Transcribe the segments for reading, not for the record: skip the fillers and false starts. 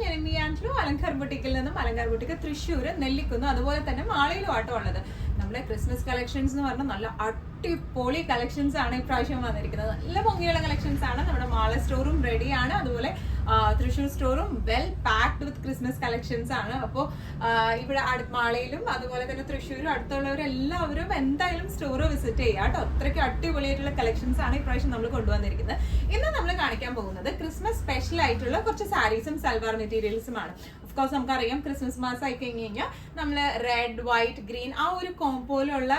ഞാൻ M E ആൻഡ്ലു Alankar ബുട്ടിക്കിൽ നിന്നും. അലങ്കാർ ബുട്ടിക്ക് തൃശ്ശൂർ, നെല്ലിക്കുന്ന്, അതുപോലെ തന്നെ മാളയിലും ആട്ടോ ഉള്ളത്. നമ്മുടെ ക്രിസ്മസ് കളക്ഷൻസ് എന്ന് പറഞ്ഞാൽ നല്ല അടിപൊളി കളക്ഷൻസ് ആണ് ഇപ്രാവശ്യം വന്നിരിക്കുന്നത്. നല്ല ഭംഗിയുള്ള കളക്ഷൻസ് ആണ്. നമ്മുടെ മാള സ്റ്റോറും റെഡിയാണ്, അതുപോലെ തൃശ്ശൂർ സ്റ്റോറും വെൽ പാക്ഡ് വിത്ത് ക്രിസ്മസ് കളക്ഷൻസ് ആണ്. അപ്പോൾ ഇവിടെ മാളയിലും അതുപോലെ തന്നെ തൃശ്ശൂരും അടുത്തുള്ളവരെല്ലാവരും എന്തായാലും സ്റ്റോർ വിസിറ്റ് ചെയ്യുക കേട്ടോ. അത്രയ്ക്ക് അടിപൊളിയായിട്ടുള്ള കളക്ഷൻസ് ആണ് ഇപ്രാവശ്യം നമ്മൾ കൊണ്ടുവന്നിരിക്കുന്നത്. ഇന്ന് നമ്മൾ കാണിക്കാൻ പോകുന്നത് ക്രിസ്മസ് സ്പെഷ്യൽ ആയിട്ടുള്ള കുറച്ച് സാരീസും സൽവാർ മെറ്റീരിയൽസും ആണ്. ഓഫ്കോഴ്സ് നമുക്കറിയാം ക്രിസ്മസ് മാസം ആയി കഴിഞ്ഞ് കഴിഞ്ഞാൽ നമ്മൾ റെഡ്, വൈറ്റ്, ഗ്രീൻ ആ ഒരു കോമ്പോയിലുള്ള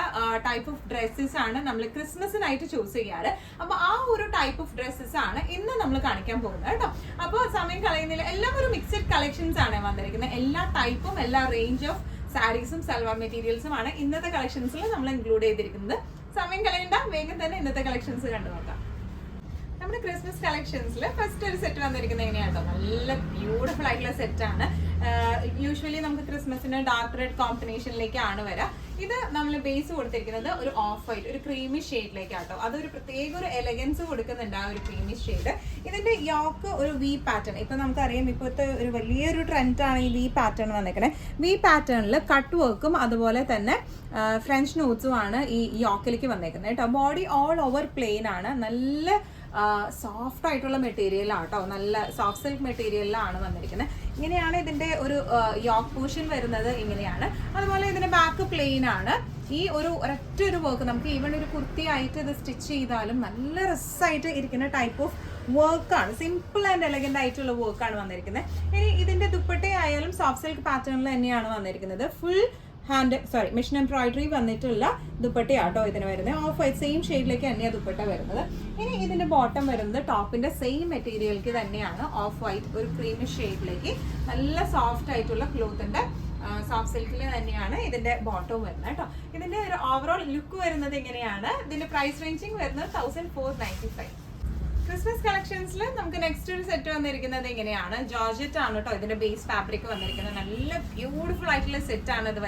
ടൈപ്പ് ഓഫ് ഡ്രസ്സസ് ആണ് നമ്മൾ ക്രിസ്മസിനായിട്ട് ചൂസ് ചെയ്യാറ്. അപ്പൊ ആ ഒരു ടൈപ്പ് ഓഫ് ഡ്രസ്സസ് ആണ് ഇന്ന് നമ്മൾ കാണിക്കാൻ പോകുന്നത് കേട്ടോ. അപ്പോൾ സമയം കളയുന്നില്ല, എല്ലാം ഒരു മിക്സഡ് കളക്ഷൻസ് ആണ് വന്നിരിക്കുന്നത്. എല്ലാ ടൈപ്പും എല്ലാ റേഞ്ച് ഓഫ് സാരീസും സൽവാർ മെറ്റീരിയൽസും ആണ് ഇന്നത്തെ കളക്ഷൻസിൽ നമ്മൾ ഇൻക്ലൂഡ് ചെയ്തിരിക്കുന്നത്. സമയം കളയണ്ട, വേഗം തന്നെ ഇന്നത്തെ കളക്ഷൻസ് കണ്ടു നോക്കാം. നമ്മുടെ ക്രിസ്മസ് കളക്ഷൻസിൽ ഫസ്റ്റ് ഒരു സെറ്റ് വന്നിരിക്കുന്നത് എങ്ങനെയാട്ടോ, നല്ല ബ്യൂട്ടിഫുൾ ആയിട്ടുള്ള സെറ്റ് ആണ്. യൂഷ്വലി നമുക്ക് ക്രിസ്മസിന് ഡാർക്ക് റെഡ് കോമ്പിനേഷനിലേക്കാണ് വരാം. ഇത് നമ്മൾ ബേസ് കൊടുത്തിരിക്കുന്നത് ഒരു ഓഫ് വൈറ്റ്, ഒരു ക്രീമി ഷെയ്ഡിലേക്കാട്ടോ. അതൊരു പ്രത്യേക ഒരു എലഗൻസ് കൊടുക്കുന്നുണ്ട് ആ ഒരു ക്രീമി ഷെയ്ഡ്. ഇതിന്റെ യോക്ക് ഒരു വി പാറ്റേൺ. ഇപ്പൊ നമുക്കറിയാം ഇപ്പോഴത്തെ ഒരു വലിയൊരു ട്രെൻഡാണ് ഈ വി പാറ്റേൺ വന്നിരിക്കുന്നത്. വി പാറ്റേണിൽ കട്ട് വർക്കും അതുപോലെ തന്നെ ഫ്രഞ്ച് നോട്ട്സും ആണ് ഈ യോക്കിലേക്ക് വന്നേക്കുന്നത് കേട്ടോ. ബോഡി ഓൾ ഓവർ പ്ലെയിൻ ആണ്. നല്ല സോഫ്റ്റ് ആയിട്ടുള്ള മെറ്റീരിയൽ ആട്ടോ, നല്ല സോഫ്റ്റ് സിൽക്ക് മെറ്റീരിയലിലാണ് വന്നിരിക്കുന്നത്. ഇങ്ങനെയാണ് ഇതിന്റെ ഒരു യോക്ക് പോർഷൻ വരുന്നത്, ഇങ്ങനെയാണ്. അതുപോലെ ഇതിന്റെ ബാക്ക് പ്ലെയിൻ ആണ്. ഈ ഒരൊറ്റ ഒരു വർക്ക് നമുക്ക് ഈവൻ ഒരു കുർത്തി ആയിട്ട് ഇത് സ്റ്റിച്ച് ചെയ്താലും നല്ല രസമായിട്ട് ഇരിക്കുന്ന ടൈപ്പ് ഓഫ് വർക്കാണ്. സിമ്പിൾ ആൻഡ് എലഗന്റ് ആയിട്ടുള്ള വർക്കാണ് വന്നിരിക്കുന്നത്. ഇനി ഇതിന്റെ ദുപ്പട്ടയായാലും സോഫ്റ്റ് സിൽക്ക് പാറ്റേണിൽ തന്നെയാണ് വന്നിരിക്കുന്നത്. ഫുൾ മെഷീൻ എംബ്രോയിഡറി വന്നിട്ടുള്ള ദുപ്പട്ടയാട്ടോ ഇതിന് വരുന്നത്. ഓഫ് വൈറ്റ് സെയിം ഷെയ്ഡിലേക്ക് തന്നെയാണ് ദുപ്പട്ട വരുന്നത്. ഇനി ഇതിന്റെ ബോട്ടം വരുന്നത് ടോപ്പിന്റെ സെയിം മെറ്റീരിയലിലേക്ക് തന്നെയാണ്, ഓഫ് വൈറ്റ് ഒരു ക്രീമി ഷെയ്ഡിലേക്ക് നല്ല സോഫ്റ്റ് ആയിട്ടുള്ള ക്ലോത്തിന്റെ സോഫ്റ്റ് സിൽക്കിൽ തന്നെയാണ് ഇതിന്റെ ബോട്ടവും വരുന്നത് കേട്ടോ. ഇതിന്റെ ഒരു ഓവറോൾ ലുക്ക് വരുന്നത് എങ്ങനെയാണ്, ഇതിന്റെ പ്രൈസ് റേഞ്ചിങ് വരുന്നത് 1495. ക്രിസ്മസ് കളക്ഷൻസിൽ നമുക്ക് നെക്സ്റ്റ് ഒരു സെറ്റ് വന്നിരിക്കുന്നത് എങ്ങനെയാണ്, ജോർജറ്റ് ആണ് കേട്ടോ ഇതിന്റെ ബേസ് ഫാബ്രിക് വന്നിരിക്കുന്നത്. നല്ല ബ്യൂട്ടിഫുൾ ആയിട്ടുള്ള സെറ്റ് ആണ് ഇത്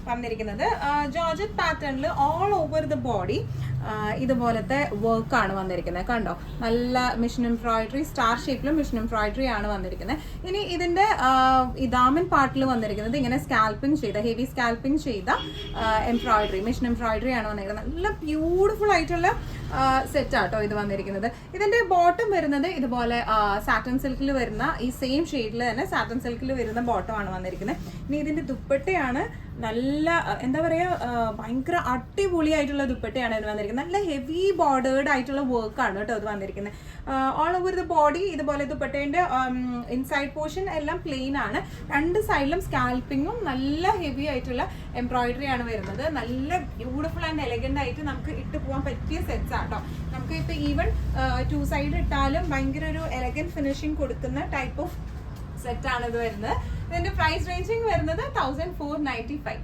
വന്നിരിക്കുന്നത്. ജോർജറ്റ് പാറ്റേണിൽ ഓൾ ഓവർ ദ ബോഡി ഇതുപോലത്തെ വർക്കാണ് വന്നിരിക്കുന്നത് കണ്ടോ. നല്ല മിഷൻ എംബ്രോയിഡറി, സ്റ്റാർ ഷേപ്പിലും മിഷൻ എംബ്രോയിഡറി ആണ് വന്നിരിക്കുന്നത്. ഇനി ഇതിന്റെ ഇതാമൻ പാർട്ടിൽ വന്നിരിക്കുന്നത് ഇങ്ങനെ സ്കാൽപ്പിംഗ് ചെയ്ത ഹെവി സ്കാൽപ്പിംഗ് ചെയ്ത എംബ്രോയിഡറി, മിഷൻ എംബ്രോയിഡറി ആണ് വന്നിരിക്കുന്നത്. നല്ല ബ്യൂട്ടിഫുൾ ആയിട്ടുള്ള സെറ്റ് ആട്ടോ ഇത് വന്നിരിക്കുന്നത്. ഇതിന്റെ ബോട്ടം വരുന്നത് ഇതുപോലെ സാറ്റൻ സിൽക്കിൽ വരുന്ന ഈ സെയിം ഷെയ്ഡിൽ തന്നെ സാറ്റൻ സിൽക്കിൽ വരുന്ന ബോട്ടം ആണ് വന്നിരിക്കുന്നത്. ഇനി ഇതിന്റെ ദുപ്പട്ടയാണ് നല്ല എന്താ പറയാ, ഭയങ്കര അടിപൊളിയായിട്ടുള്ള ദുപ്പട്ടയാണ് ഇത് വന്നിരിക്കുന്നത്. നല്ല ഹെവി ബോർഡേർഡ് ആയിട്ടുള്ള വർക്കാണ് കേട്ടോ ഇത് വന്നിരിക്കുന്നത്. ഓൾ ഓവർ ദ ബോഡി ഇതുപോലെ ദുപ്പട്ടേന്റെ ഇൻസൈഡ് പോർഷൻ എല്ലാം പ്ലെയിൻ ആണ്. രണ്ട് സൈഡിലും സ്കാൽപ്പിങ്ങും നല്ല ഹെവി ആയിട്ടുള്ള എംബ്രോയിഡറി ആണ് വരുന്നത്. നല്ല ബ്യൂട്ടിഫുൾ ആൻഡ് എലഗന്റ് ആയിട്ട് നമുക്ക് ഇട്ട് പോകാൻ പറ്റിയ സെറ്റ്സ് ആട്ടോ. നമുക്ക് ഇപ്പൊ ഈവൻ 2 സൈഡ് ഇട്ടാലും ഭയങ്കര ഒരു എലഗന്റ് ഫിനിഷിംഗ് കൊടുക്കുന്ന ടൈപ്പ് ഓഫ് സെറ്റ് ആണ് ഇത് വരുന്നത്. ഇതിന്റെ പ്രൈസ് റേഞ്ചിങ് വരുന്നത് 1495.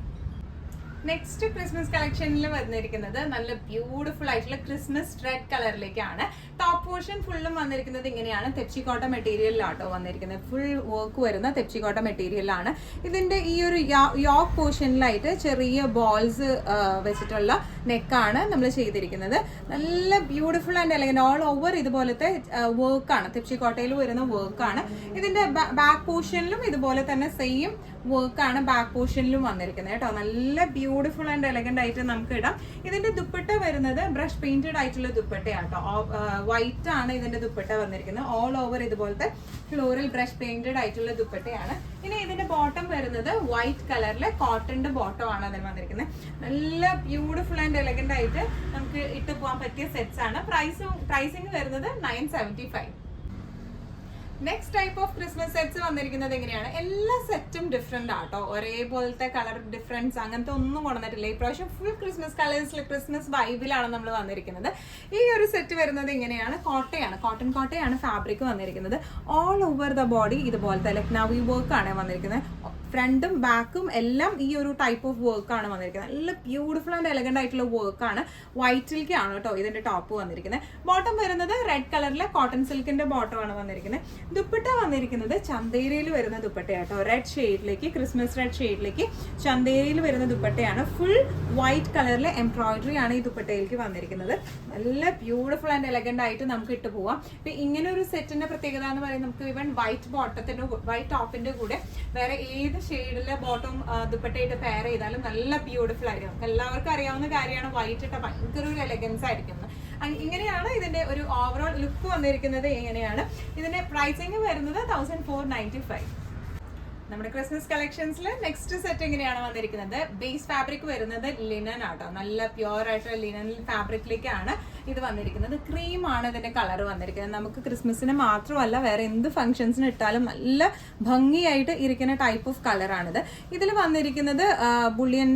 നെക്സ്റ്റ് ക്രിസ്മസ് കളക്ഷനിൽ വന്നിരിക്കുന്നത് നല്ല ബ്യൂട്ടിഫുൾ ആയിട്ടുള്ള ക്രിസ്മസ് റെഡ് കളറിലേക്കാണ്. ടോപ്പ് പോർഷൻ ഫുള്ളും വന്നിരിക്കുന്നത് ഇങ്ങനെയാണ്, തെച്ചിക്കോട്ട മെറ്റീരിയലിലാട്ടോ വന്നിരിക്കുന്നത്. ഫുൾ വർക്ക് വരുന്ന തെച്ചിക്കോട്ട മെറ്റീരിയലാണ്. ഇതിന്റെ ഈ ഒരു യോക്ക് പോർഷനിലായിട്ട് ചെറിയ ബോൾസ് വെച്ചിട്ടുള്ള നെക്കാണ് നമ്മൾ ചെയ്തിരിക്കുന്നത്. നല്ല beautiful and elegant all over ഇതുപോലത്തെ വർക്കാണ്, തെച്ചിക്കോട്ടയിൽ വരുന്ന വർക്കാണ്. ഇതിന്റെ ബാക്ക് പോർഷനിലും ഇതുപോലെ തന്നെ സെയിം വർക്കാണ് ബാക്ക് പോർഷനിലും വന്നിരിക്കുന്നത് കേട്ടോ. നല്ല ബ്യൂട്ടിഫുൾ ആൻഡ് എലഗന്റ് ആയിട്ട് നമുക്ക് ഇടാം. ഇതിന്റെ ദുപ്പട്ട വരുന്നത് ബ്രഷ് പെയിന്റഡ് ആയിട്ടുള്ള ദുപ്പട്ടയാട്ടോ. വൈറ്റ് ആണ് ഇതിന്റെ ദുപ്പട്ട വന്നിരിക്കുന്നത്. ഓൾ ഓവർ ഇതുപോലത്തെ ഫ്ലോറൽ ബ്രഷ് പെയിന്റഡ് ആയിട്ടുള്ള ദുപ്പട്ടയാണ്. ഇനി ഇതിന്റെ ബോട്ടം വരുന്നത് വൈറ്റ് കളറിലെ കോട്ടന്റെ ബോട്ടം ആണ് അതിന് വന്നിരിക്കുന്നത്. നല്ല ബ്യൂട്ടിഫുൾ ആൻഡ് എലഗന്റ് ആയിട്ട് നമുക്ക് ഇട്ട് പോകാൻ പറ്റിയ സെറ്റ്സ് ആണ്. പ്രൈസിങ് വരുന്നത് 975. Next type of Christmas sets വന്നിരിക്കുന്നത് എങ്ങനെയാണ്, എല്ലാ സെറ്റും ഡിഫറെന്റ് ആട്ടോ. ഒരേപോലത്തെ കളർ ഡിഫറൻസ് അങ്ങനത്തെ ഒന്നും കൊണ്ടുവന്നിട്ടില്ല. ഇപ്രാവശ്യം ഫുൾ ക്രിസ്മസ് കളേഴ്സിൽ ക്രിസ്മസ് വൈബിലാണ് നമ്മൾ വന്നിരിക്കുന്നത്. ഈ ഒരു സെറ്റ് വരുന്നത് ഇങ്ങനെയാണ്, കോട്ടയാണ്, കോട്ടൺ കോട്ടയാണ് ഫാബ്രിക് വന്നിരിക്കുന്നത്. ഓൾ ഓവർ ദ ബോഡി ഇതുപോലത്തെ ലക്നൗവി വർക്ക് ആണ് വന്നിരിക്കുന്നത്. ഫ്രണ്ടും ബാക്കും എല്ലാം ഈ ഒരു ടൈപ്പ് ഓഫ് വർക്കാണ് വന്നിരിക്കുന്നത്. നല്ല ബ്യൂട്ടിഫുൾ ആൻഡ് എലഗന്റ് ആയിട്ടുള്ള വർക്കാണ്. വൈറ്റിലേക്കാണ് കേട്ടോ ഇതിന്റെ ടോപ്പ് വന്നിരിക്കുന്നത്. ബോട്ടം വരുന്നത് റെഡ് കളറിലെ കോട്ടൺ സിൽക്കിന്റെ ബോട്ടമാണ് വന്നിരിക്കുന്നത്. ദുപ്പട്ട വന്നിരിക്കുന്നത് ചന്തേരിയിൽ വരുന്ന ദുപ്പട്ടയാട്ടോ. റെഡ് ഷെയ്ഡിലേക്ക്, ക്രിസ്മസ് റെഡ് ഷെയ്ഡിലേക്ക് ചന്തേരിയിൽ വരുന്ന ദുപ്പട്ടയാണ്. ഫുൾ വൈറ്റ് കളറിലെ എംബ്രോയിഡറി ആണ് ഈ ദുപ്പട്ടയിലേക്ക് വന്നിരിക്കുന്നത്. നല്ല ബ്യൂട്ടിഫുൾ ആൻഡ് എലഗന്റ് ആയിട്ട് നമുക്ക് ഇട്ട് പോവാം. ഇപ്പൊ ഇങ്ങനെ ഒരു സെറ്റിന്റെ പ്രത്യേകത എന്ന് പറയുന്നത് നമുക്ക് ഇവൻ വൈറ്റ് ടോപ്പിന്റെ കൂടെ വേറെ ഏത് ഷെയ്ഡിലെ ബോട്ടം ദുപ്പട്ടയിട്ട് പെയർ ചെയ്താലും നല്ല ബ്യൂട്ടിഫുൾ ആയിരിക്കും. നമുക്ക് എല്ലാവർക്കും അറിയാവുന്ന കാര്യമാണ് വൈറ്റ് ഇട്ട ഭയങ്കര ഒരു എലഗൻസ് ആയിരിക്കും. ഇങ്ങനെയാണ് ഇതിന്റെ ഒരു ഓവറോൾ ലുക്ക് വന്നിരിക്കുന്നത്. ഇങ്ങനെയാണ് ഇതിന്റെ പ്രൈസിങ് വരുന്നത് 1495. നമ്മുടെ ക്രിസ്മസ് കളക്ഷൻസിൽ നെക്സ്റ്റ് സെറ്റ് എങ്ങനെയാണ് വന്നിരിക്കുന്നത്? ബേസ് ഫാബ്രിക് വരുന്നത് ലിനൻ ആട്ടോ. നല്ല പ്യുവർ ആയിട്ടുള്ള ലിനൻ ഫാബ്രിക്കിലേക്കാണ് ഇത് വന്നിരിക്കുന്നത്. ക്രീം ആണ് ഇതിന്റെ കളർ വന്നിരിക്കുന്നത്. നമുക്ക് ക്രിസ്മസിന് മാത്രമല്ല വേറെ എന്ത് ഫംഗ്ഷൻസിന് ഇട്ടാലും നല്ല ഭംഗിയായിട്ട് ഇരിക്കുന്ന ടൈപ്പ് ഓഫ് കളറാണിത്. ഇതിൽ വന്നിരിക്കുന്നത് ബുള്ളിയൻ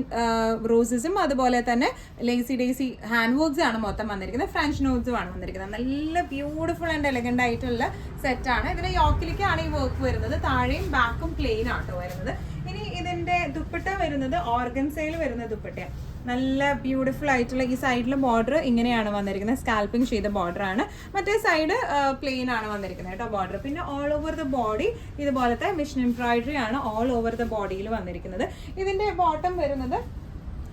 റോസസും അതുപോലെ തന്നെ ലേസി ഡേസി ഹാൻഡ് വർക്ക്സ് ആണ് മൊത്തം വന്നിരിക്കുന്നത്. ഫ്രഞ്ച് നോട്ട്സും ആണ് വന്നിരിക്കുന്നത്. നല്ല ബ്യൂട്ടിഫുൾ ആൻഡ് എലഗന്റ് ആയിട്ടുള്ള സെറ്റാണ്. ഇതിന്റെ യോക്കിലേക്കാണ് ഈ വർക്ക് വരുന്നത്. താഴെയും ബാക്കും പ്ലെയിൻ ആട്ടോ വരുന്നത്. ഇനി ഇതിന്റെ ദുപ്പട്ട വരുന്നത് ഓർഗൻസയിൽ വരുന്ന ദുപ്പട്ടയാണ്. നല്ല ബ്യൂട്ടിഫുൾ ആയിട്ടുള്ള ഈ സൈഡിലെ ബോർഡർ ഇങ്ങനെയാണ് വന്നിരിക്കുന്നത്. സ്കാൽപ്പിംഗ് ചെയ്ത ബോർഡർ ആണ്. മറ്റേ സൈഡ് പ്ലെയിൻ ആണ് വന്നിരിക്കുന്നത് കേട്ടോ ബോർഡർ. പിന്നെ ഓൾ ഓവർ ദ ബോഡി ഇതുപോലത്തെ മിഷൻ എംബ്രോയിഡറി ആണ് ഓൾ ഓവർ ദ ബോഡിയിൽ വന്നിരിക്കുന്നത്. ഇതിന്റെ ബോട്ടം വരുന്നത്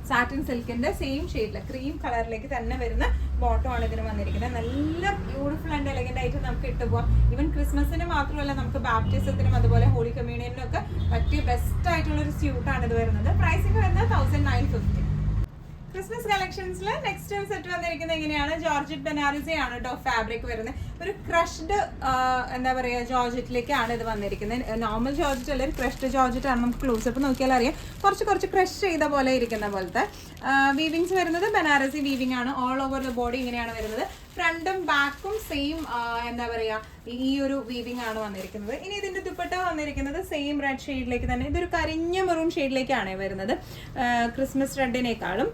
സാറ്റിൻ സിൽക്കിന്റെ സെയിം ഷെയ്ഡില് ക്രീം കളറിലേക്ക് തന്നെ വരുന്ന ബോട്ടം ആണ് ഇതിന് വന്നിരിക്കുന്നത്. നല്ല ബ്യൂട്ടിഫുൾ ആൻഡ് എലഗന്റ് ആയിട്ട് നമുക്ക് ഇട്ട് പോവാം. ഈവൻ ക്രിസ്മസിന് മാത്രമല്ല നമുക്ക് ബാപ്റ്റിസത്തിനും അതുപോലെ ഹോളി കമ്മ്യൂണിയനും ഒക്കെ പറ്റിയ ബെസ്റ്റ് ആയിട്ടുള്ള ഒരു സ്യൂട്ടാണ് ഇത് വരുന്നത്. പ്രൈസിങ് വരുന്നത് 1950. ക്രിസ്മസ് കളക്ഷൻസിൽ നെക്സ്റ്റ് സെറ്റ് വന്നിരിക്കുന്നത് എങ്ങനെയാണ്? ജോർജറ്റ് ബനാറസി ആണ് കേട്ടോ ഫാബ്രിക് വരുന്നത്. ഒരു ക്രഷ്ഡ് എന്താ പറയുക ജോർജറ്റിലേക്കാണ് ഇത് വന്നിരിക്കുന്നത്. നോർമൽ ജോർജറ്റ് അല്ല, ഒരു ക്രഷ്ഡ് ജോർജറ്റ് ആണ്. നമുക്ക് ക്ലോസപ്പ് നോക്കിയാൽ അറിയാം കുറച്ച് ക്രഷ് ചെയ്ത പോലെ ഇരിക്കുന്ന പോലത്തെ. വീവിങ്സ് വരുന്നത് ബനാറസി വീവിംഗ് ആണ്. ഓൾ ഓവർ ദ ബോഡി ഇങ്ങനെയാണ് വരുന്നത്. ഫ്രണ്ടും ബാക്കും സെയിം എന്താ പറയുക ഈ ഒരു വീവിംഗ് ആണ് വന്നിരിക്കുന്നത്. ഇനി ഇതിന്റെ ദുപ്പട്ട വന്നിരിക്കുന്നത് സെയിം റെഡ് ഷെയ്ഡിലേക്ക് തന്നെ. ഇതൊരു കരിഞ്ഞ മെറൂൺ ഷെയ്ഡിലേക്കാണ് വരുന്നത് ക്രിസ്മസ് റെഡിനേക്കാളും.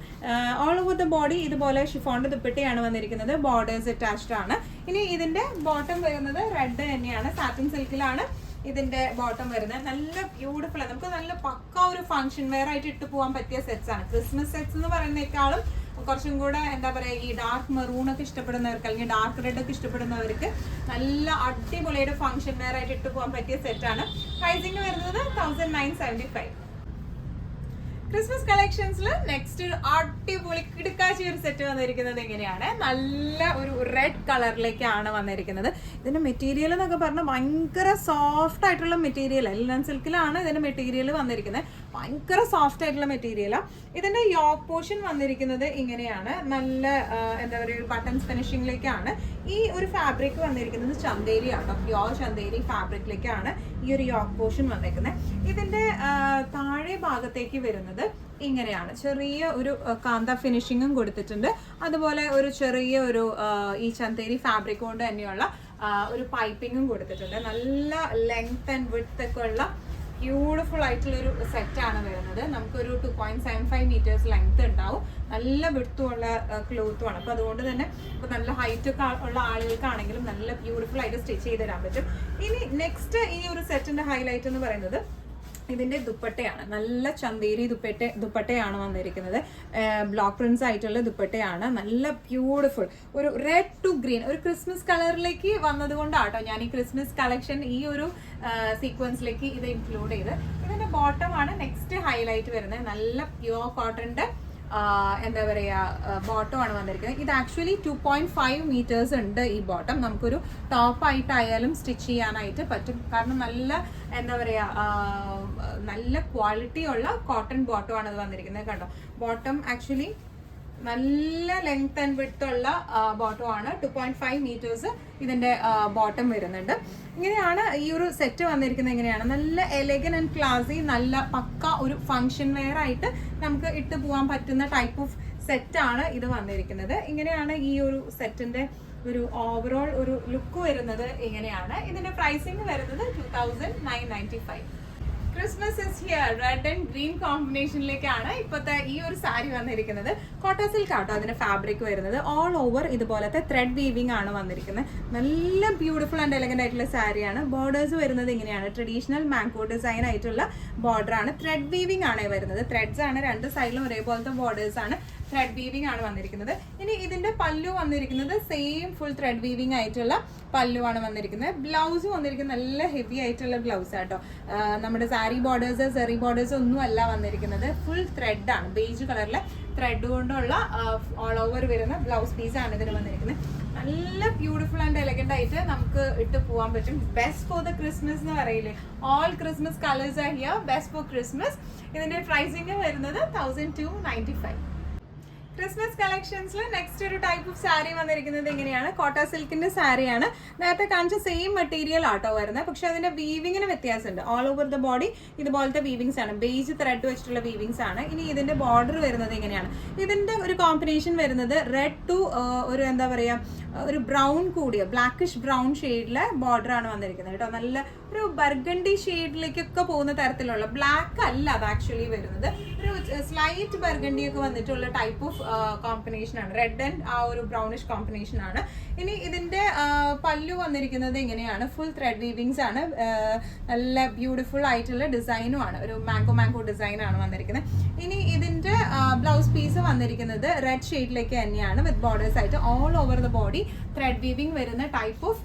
ഓൾ ഓവർ ദ ബോഡി ഇതുപോലെ ഷിഫോണിന്റെ ദുപ്പട്ടയാണ് വന്നിരിക്കുന്നത്. ബോർഡേഴ്സ് അറ്റാച്ച്ഡ് ആണ്. ഇനി ഇതിന്റെ ബോട്ടം വരുന്നത് റെഡ് തന്നെയാണ്. സാറ്റിൻ സിൽക്കിലാണ് ഇതിന്റെ ബോട്ടം വരുന്നത്. നല്ല ബ്യൂട്ടിഫുൾ ആണ്. നമുക്ക് നല്ല പക്ക ഒരു ഫംഗ്ഷൻ വെയർ ആയിട്ട് ഇട്ട് പോകാൻ പറ്റിയ സെറ്റ്സ് ആണ്. ക്രിസ്മസ് സെറ്റ്സ് എന്ന് പറയുന്നേക്കാളും കുറച്ചും കൂടെ എന്താ പറയുക ഈ ഡാർക്ക് മെറൂൺ ഒക്കെ ഇഷ്ടപ്പെടുന്നവർക്ക് അല്ലെങ്കിൽ ഡാർക്ക് റെഡ് ഒക്കെ ഇഷ്ടപ്പെടുന്നവർക്ക് നല്ല അടിപൊളിയുടെ ഫംഗ്ഷൻ വെയർ ആയിട്ട് ഇട്ട് പോകാൻ പറ്റിയ സെറ്റാണ്. പ്രൈസിങ് വരുന്നത് 1975. ക്രിസ്മസ് കളക്ഷൻസിൽ നെക്സ്റ്റ് ഒരു അടിപൊളി കിടക്കാച്ചി ഒരു സെറ്റ് വന്നിരിക്കുന്നത് എങ്ങനെയാണ്? നല്ല ഒരു റെഡ് കളറിലേക്കാണ് വന്നിരിക്കുന്നത്. ഇതിന്റെ മെറ്റീരിയൽ എന്നൊക്കെ പറഞ്ഞാൽ ഭയങ്കര സോഫ്റ്റ് ആയിട്ടുള്ള മെറ്റീരിയൽ. ലിനൻ സിൽക്കിലാണ് ഇതിന്റെ മെറ്റീരിയൽ വന്നിരിക്കുന്നത്. ഭയങ്കര സോഫ്റ്റ് ആയിട്ടുള്ള മെറ്റീരിയലാണ്. ഇതിന്റെ യോക്ക് പോർഷൻ വന്നിരിക്കുന്നത് ഇങ്ങനെയാണ്. നല്ല എന്താ പറയുക ബട്ടൺസ് ഫിനിഷിംഗിലേക്കാണ് ഈ ഒരു ഫാബ്രിക് വന്നിരിക്കുന്നത്. ചന്തേരി ആട്ടോ, പ്യോർ ചന്തേരി ഫാബ്രിക്കിലേക്കാണ് ഈ ഒരു യോക്ക് പോർഷൻ വന്നിരിക്കുന്നത്. ഇതിന്റെ താഴെ ഭാഗത്തേക്ക് വരുന്നത് ഇങ്ങനെയാണ്. ചെറിയ ഒരു കാന്ത ഫിനിഷിങ്ങും കൊടുത്തിട്ടുണ്ട്. അതുപോലെ ഒരു ചെറിയ ഒരു ഈ ചന്തേരി ഫാബ്രിക് കൊണ്ട് തന്നെയുള്ള ഒരു പൈപ്പിങ്ങും കൊടുത്തിട്ടുണ്ട്. നല്ല ലെങ്ത് ആൻഡ് വിഡ്ത്ത് ഒക്കെ ഉള്ള ബ്യൂട്ടിഫുൾ ആയിട്ടുള്ളൊരു സെറ്റാണ് വരുന്നത്. നമുക്കൊരു 2.75 മീറ്റേഴ്സ് ലെങ്ത് ഉണ്ടാവും. നല്ല വിഡ്ത്തുള്ള ക്ലോത്തുമാണ്. അപ്പോൾ അതുകൊണ്ട് തന്നെ ഇപ്പോൾ നല്ല ഹൈറ്റ് ഒക്കെ ഉള്ള ആളുകൾക്കാണെങ്കിലും നല്ല ബ്യൂട്ടിഫുൾ ആയിട്ട് സ്റ്റിച്ച് ചെയ്ത് തരാൻ പറ്റും. ഇനി നെക്സ്റ്റ് ഈ ഒരു സെറ്റിന്റെ ഹൈലൈറ്റ് എന്ന് പറയുന്നത് ഇതിന്റെ ദുപ്പട്ടയാണ്. നല്ല ചന്തേരി ദുപ്പട്ടയാണ് വന്നിരിക്കുന്നത്. ബ്ലോക്ക് പ്രിന്റ്സ് ആയിട്ടുള്ള ദുപ്പട്ടയാണ്. നല്ല ബ്യൂട്ടിഫുൾ ഒരു റെഡ് ടു ഗ്രീൻ ഒരു ക്രിസ്മസ് കളറിലേക്ക് വന്നത് കൊണ്ടാട്ടോ ഞാൻ ഈ ക്രിസ്മസ് കളക്ഷൻ ഈ ഒരു സീക്വൻസിലേക്ക് ഇത് ഇൻക്ലൂഡ് ചെയ്ത്. ഇതിന്റെ ബോട്ടം ആണ് നെക്സ്റ്റ് ഹൈലൈറ്റ് വരുന്നത്. നല്ല പ്യുവർ കോട്ടന്റെ എന്താ പറയുക ബോട്ടം ആണ് വന്നിരിക്കുന്നത്. ഇത് ആക്ച്വലി 2.5 മീറ്റേഴ്സ് ഉണ്ട് ഈ ബോട്ടം. നമുക്കൊരു ടോപ്പായിട്ടായാലും സ്റ്റിച്ച് ചെയ്യാനായിട്ട് പറ്റും. കാരണം നല്ല എന്താ പറയുക നല്ല ക്വാളിറ്റി ഉള്ള കോട്ടൺ ബോട്ടം ആണ് ഇത് വന്നിരിക്കുന്നത്. കണ്ടോ, ബോട്ടം ആക്ച്വലി നല്ല ലെങ്ത് ആൻഡ് വിഡ്ത്ത് ഉള്ള ബോട്ടം ആണ്. 2.5 മീറ്റേഴ്സ് ഇതിന്റെ ബോട്ടം വരുന്നുണ്ട്. ഇങ്ങനെയാണ് ഈ ഒരു സെറ്റ് വന്നിരിക്കുന്നത്. എങ്ങനെയാണ് നല്ല എലഗൻ ആൻഡ് ക്ലാസി, നല്ല പക്ക ഒരു ഫംഗ്ഷൻ വെയർ ആയിട്ട് നമുക്ക് ഇട്ട് പോകാൻ പറ്റുന്ന ടൈപ്പ് ഓഫ് സെറ്റാണ് ഇത് വന്നിരിക്കുന്നത്. ഇങ്ങനെയാണ് ഈ ഒരു സെറ്റിന്റെ ഒരു ഓവറോൾ ഒരു ലുക്ക് വരുന്നത്. ഇങ്ങനെയാണ് ഇതിന്റെ പ്രൈസിങ് വരുന്നത് 2995. Christmas is here. Red and green കോമ്പിനേഷനിലേക്കാണ് ഇപ്പോഴത്തെ ഈ ഒരു സാരി വന്നിരിക്കുന്നത്. കോട്ട സിൽക്ക് ആട്ടോ അതിന്റെ ഫാബ്രിക് വരുന്നത്. ഓൾ ഓവർ ഇതുപോലത്തെ ത്രെഡ് വീവിംഗ് ആണ് വന്നിരിക്കുന്നത്. നല്ല ബ്യൂട്ടിഫുൾ ആൻഡ് എലഗന്റ് ആയിട്ടുള്ള സാരിയാണ്. ബോർഡേഴ്സ് വരുന്നത് ഇങ്ങനെയാണ്. ട്രഡീഷണൽ മാംഗോ ഡിസൈൻ ആയിട്ടുള്ള ബോർഡർ ആണ്. ത്രെഡ് വീവിംഗ് ആണ് വരുന്നത്. ത്രെഡ്സ് ആണ് രണ്ട് സൈഡിലും ഒരേപോലത്തെ ബോർഡേഴ്സ് ആണ്. ത്രെഡ് വീവിംഗ് ആണ് വന്നിരിക്കുന്നത്. ഇനി ഇതിന്റെ പല്ലു വന്നിരിക്കുന്നത് സെയിം ഫുൾ ത്രെഡ് വീവിംഗ് ആയിട്ടുള്ള പല്ലു ആണ് വന്നിരിക്കുന്നത്. ബ്ലൗസ് വന്നിരിക്കുന്നത് നല്ല ഹെവി ആയിട്ടുള്ള ബ്ലൗസ് ആട്ടോ. നമ്മുടെ സാരി ബോർഡേഴ്സ് സെറി ബോർഡേഴ്സ് ഒന്നും അല്ല വന്നിരിക്കുന്നത്. ഫുൾ ത്രെഡ് ആണ്. ബേജ് കളറിലെ ത്രെഡ് കൊണ്ടുള്ള ഓൾ ഓവർ വരുന്ന ബ്ലൗസ് പീസ് ആണ് ഇതിന് വന്നിരിക്കുന്നത്. നല്ല ബ്യൂട്ടിഫുൾ ആൻഡ് എലഗന്റ് ആയിട്ട് നമുക്ക് ഇട്ട് പോകാൻ പറ്റും. ബെസ്റ്റ് ഫോർ ദ ക്രിസ്മസ് എന്ന് പറയില്ലേ, all Christmas colours are here. Best for Christmas. ഇതിന്റെ പ്രൈസിങ് വരുന്നത് 1295. ക്രിസ്മസ് കളക്ഷൻസിൽ നെക്സ്റ്റ് ഒരു ടൈപ്പ് ഓഫ് സാരി വന്നിരിക്കുന്നത് ഇങ്ങനെയാണ്. കോട്ട സിൽക്കിന്റെ സാരിയാണ്. നേരത്തെ കാണിച്ച സെയിം മെറ്റീരിയൽ ആട്ടോ വരുന്നത്, പക്ഷെ അതിന്റെ വീവിങ്ങിന് വ്യത്യാസമുണ്ട്. ഓൾ ഓവർ ദ ബോഡി ഇതുപോലത്തെ വീവിങ്സ് ആണ്. ബേജ് ത്രെഡ് വെച്ചിട്ടുള്ള വീവിങ്സ് ആണ്. ഇനി ഇതിന്റെ ബോർഡർ വരുന്നത് ഇങ്ങനെയാണ്. ഇതിന്റെ ഒരു കോമ്പിനേഷൻ വരുന്നത് റെഡ് ടു ഒരു എന്താ പറയാ ഒരു ബ്രൗൺ കൂടിയ ബ്ലാക്കിഷ് ബ്രൗൺ ഷെയ്ഡിലെ ബോർഡർ ആണ് വന്നിരിക്കുന്നത് കേട്ടോ. നല്ല ഒരു ബർഗണ്ടി ഷെയ്ഡിലേക്കൊക്കെ പോകുന്ന തരത്തിലുള്ള, ബ്ലാക്ക് അല്ല അത് ആക്ച്വലി വരുന്നത്, ഒരു സ്ലൈറ്റ് ബർഗണ്ടി ഒക്കെ വന്നിട്ടുള്ള ടൈപ്പ് ഓഫ് കോമ്പിനേഷൻ ആണ്. റെഡ് ആൻഡ് ആ ഒരു ബ്രൗണിഷ് കോമ്പിനേഷൻ ആണ്. ഇനി ഇതിന്റെ പല്ലു വന്നിരിക്കുന്നത് ഇങ്ങനെയാണ്. ഫുൾ ത്രെഡ് വീവിങ്സ് ആണ്. നല്ല ബ്യൂട്ടിഫുൾ ആയിട്ടുള്ള ഡിസൈനും ആണ്. ഒരു മാംഗോ ഡിസൈൻ ആണ് വന്നിരിക്കുന്നത്. ഇനി ഇതിന്റെ ബ്ലൗസ് പീസ് വന്നിരിക്കുന്നത് റെഡ് ഷെയ്ഡിലേക്ക് തന്നെയാണ് വിത്ത് ബോർഡേഴ്സ് ആയിട്ട്. All over the body thread weaving വരുന്ന ടൈപ്പ് ഓഫ്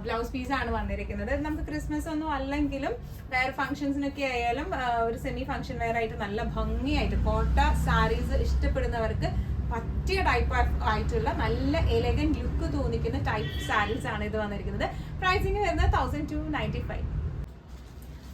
ബ്ലൗസ് പീസ് ആണ് വന്നിരിക്കുന്നത്. നമുക്ക് ക്രിസ്മസ് ഒന്നും അല്ലെങ്കിലും വേറെ ഫംഗ്ഷൻസിനൊക്കെ ആയാലും ഒരു സെമി ഫംഗ്ഷൻ വെയർ ആയിട്ട് നല്ല ഭംഗിയായിട്ട് കോട്ട സാരീസ് ഇഷ്ടപ്പെടുന്നവർക്ക് പറ്റിയ ടൈപ്പ് ആയിട്ടുള്ള നല്ല എലഗന്റ് ലുക്ക് തോന്നിക്കുന്ന ടൈപ്പ് സാരീസ് ആണ് ഇത് വന്നിരിക്കുന്നത്. പ്രൈസിങ് വരുന്നത് 1295.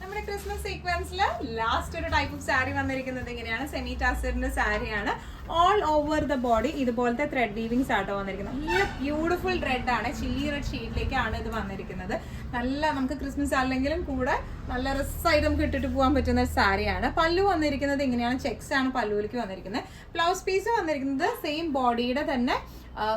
നമ്മുടെ ക്രിസ്മസ് സീക്വൻസിൽ ലാസ്റ്റ് ഒരു ടൈപ്പ് ഓഫ് സാരി വന്നിരിക്കുന്നത് ഇങ്ങനെയാണ്. സെമി ടാസറിന്റെ സാരിയാണ്. ഓൾ ഓവർ ദ ബോഡി ഇതുപോലത്തെ ത്രെഡ് വീവിങ്സ് ആട്ടോ വന്നിരിക്കുന്നത്. നല്ല ബ്യൂട്ടിഫുൾ റെഡ് ആണ്. ചില്ലി റെഡ് ഷെയ്ഡിലേക്കാണ് ഇത് വന്നിരിക്കുന്നത്. നല്ല നമുക്ക് ക്രിസ്മസ് അല്ലെങ്കിലും കൂടെ നല്ല രസമായിട്ട് നമുക്ക് ഇട്ടിട്ട് പോകാൻ പറ്റുന്ന ഒരു സാരിയാണ്. പല്ലു വന്നിരിക്കുന്നത് ഇങ്ങനെയാണ്. ചെക്സ് ആണ് പല്ലുവിലേക്ക് വന്നിരിക്കുന്നത്. ബ്ലൗസ് പീസ് വന്നിരിക്കുന്നത് സെയിം ബോഡിയുടെ തന്നെ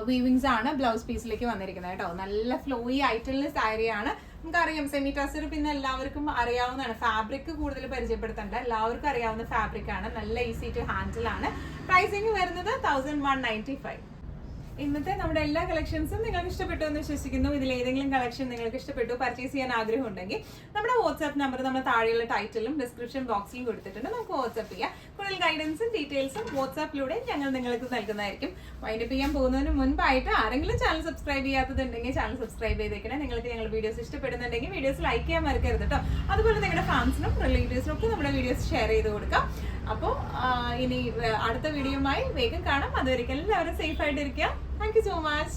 വീവിങ്സ് ആണ് ബ്ലൗസ് പീസിലേക്ക് വന്നിരിക്കുന്നത് കേട്ടോ. നല്ല ഫ്ലോയി ആയിട്ടുള്ള സാരിയാണ്. നമുക്കറിയാം സെമി ടസർ പിന്നെ എല്ലാവർക്കും അറിയാവുന്നതാണ്. ഫാബ്രിക് കൂടുതൽ പരിചയപ്പെടുത്തേണ്ട, എല്ലാവർക്കും അറിയാവുന്ന ഫാബ്രിക് ആണ്. നല്ല ഈസി ടു ഹാൻഡിൽ ആണ്. പ്രൈസിങ് വരുന്നത് 1195. ഇന്നത്തെ നമ്മുടെ എല്ലാ കളക്ഷൻസും നിങ്ങൾക്ക് ഇഷ്ടപ്പെട്ടു എന്ന് വിശ്വസിക്കുന്നു. ഇതിൽ ഏതെങ്കിലും കളക്ഷൻ നിങ്ങൾക്ക് ഇഷ്ടപ്പെട്ടു, പർച്ചേസ് ചെയ്യാൻ ആഗ്രഹം ഉണ്ടെങ്കിൽ നമ്മുടെ വാട്സ്ആപ്പ് നമ്പർ നമ്മൾ താഴെയുള്ള ടൈറ്റിലും ഡിസ്ക്രിപ്ഷൻ ബോക്സിലും കൊടുത്തിട്ടുണ്ട്. നമുക്ക് വാട്സ്ആപ്പ് ചെയ്യാം. കൂടുതൽ ഗൈഡൻസും ഡീറ്റെയിൽസും വാട്സ്ആപ്പിലൂടെ ഞങ്ങൾ നിങ്ങൾക്ക് നൽകുന്നതായിരിക്കും. വൈൻഡപ്പ് ചെയ്യാൻ പോകുന്നതിന് മുൻപായിട്ട് ആരെങ്കിലും ചാനൽ സബ്സ്ക്രൈബ് ചെയ്യാത്തതുണ്ടെങ്കിൽ ചാനൽ സബ്സ്ക്രൈബ് ചെയ്തേക്കണം. നിങ്ങൾക്ക് ഞങ്ങളുടെ വീഡിയോസ് ഇഷ്ടപ്പെടുന്നുണ്ടെങ്കിൽ വീഡിയോസ് ലൈക്ക് ചെയ്യാൻ മറക്കരുത് കേട്ടോ. അതുപോലെ നിങ്ങളുടെ ഫാൻസിനും റിലേറ്റീവ്സിനും ഒക്കെ നമ്മുടെ വീഡിയോസ് ഷെയർ ചെയ്ത് കൊടുക്കാം. അപ്പോൾ ഇനി അടുത്ത വീഡിയോയുമായി വേഗം കാണാം. അതുവരെയ്ക്കും എല്ലാവരും സേഫ് ആയിട്ടിരിക്കുക. Thank you so much.